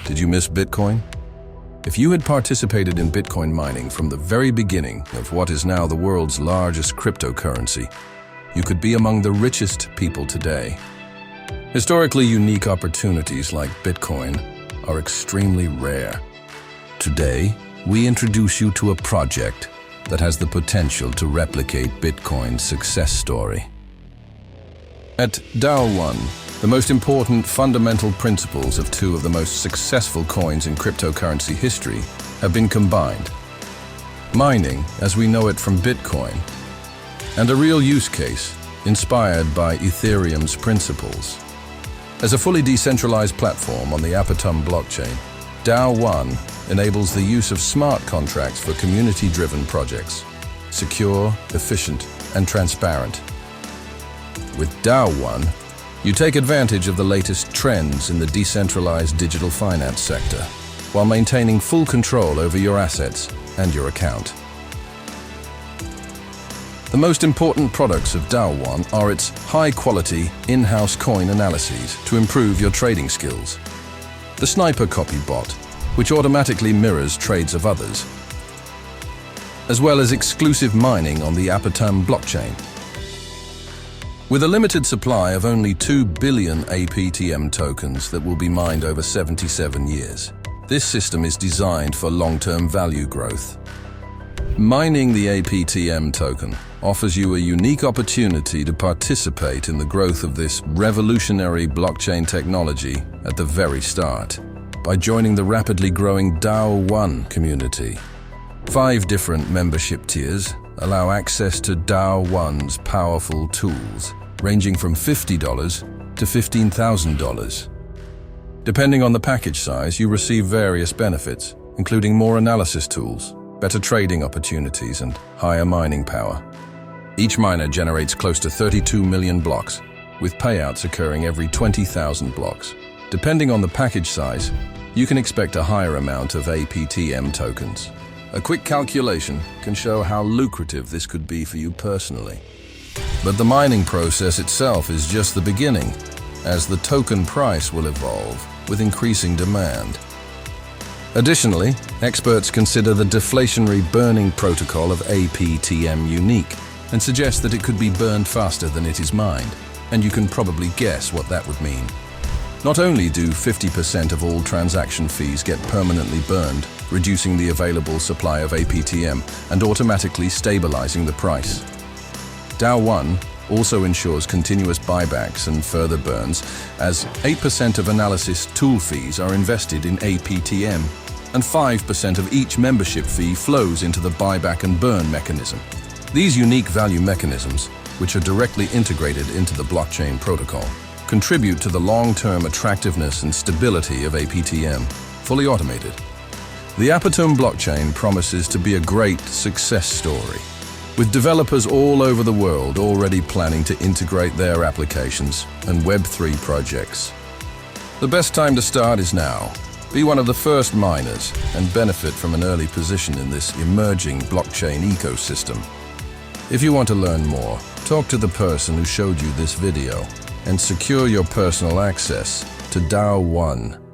Did you miss Bitcoin? If you had participated in Bitcoin mining from the very beginning of what is now the world's largest cryptocurrency, you could be among the richest people today. Historically unique opportunities like Bitcoin are extremely rare. Today, we introduce you to a project that has the potential to replicate Bitcoin's success story. At DAO1, the most important fundamental principles of two of the most successful coins in cryptocurrency history have been combined. Mining, as we know it from Bitcoin, and a real use case inspired by Ethereum's principles. As a fully decentralized platform on the APTM blockchain, DAO1 enables the use of smart contracts for community-driven projects, secure, efficient, and transparent. With DAO1, you take advantage of the latest trends in the decentralized digital finance sector, while maintaining full control over your assets and your account. The most important products of DAO1 are its high-quality, in-house coin analyses to improve your trading skills, the sniper copy bot, which automatically mirrors trades of others, as well as exclusive mining on the APTM blockchain. With a limited supply of only 2 billion APTM tokens that will be mined over 77 years, this system is designed for long-term value growth. Mining the APTM token offers you a unique opportunity to participate in the growth of this revolutionary blockchain technology at the very start by joining the rapidly growing DAO1 community. 5 different membership tiers allow access to DAO1's powerful tools, ranging from $50 to $15,000. Depending on the package size, you receive various benefits, including more analysis tools, better trading opportunities, and higher mining power. Each miner generates close to 32 million blocks, with payouts occurring every 20,000 blocks. Depending on the package size, you can expect a higher amount of APTM tokens. A quick calculation can show how lucrative this could be for you personally. But the mining process itself is just the beginning, as the token price will evolve with increasing demand. Additionally, experts consider the deflationary burning protocol of APTM unique and suggest that it could be burned faster than it is mined, and you can probably guess what that would mean. Not only do 50% of all transaction fees get permanently burned, reducing the available supply of APTM and automatically stabilizing the price. DAO1 also ensures continuous buybacks and further burns, as 8% of analysis tool fees are invested in APTM, and 5% of each membership fee flows into the buyback and burn mechanism. These unique value mechanisms, which are directly integrated into the blockchain protocol, contribute to the long-term attractiveness and stability of APTM, fully automated. The APTM blockchain promises to be a great success story, with developers all over the world already planning to integrate their applications and Web3 projects. The best time to start is now. Be one of the first miners and benefit from an early position in this emerging blockchain ecosystem. If you want to learn more, talk to the person who showed you this video and secure your personal access to DAO1.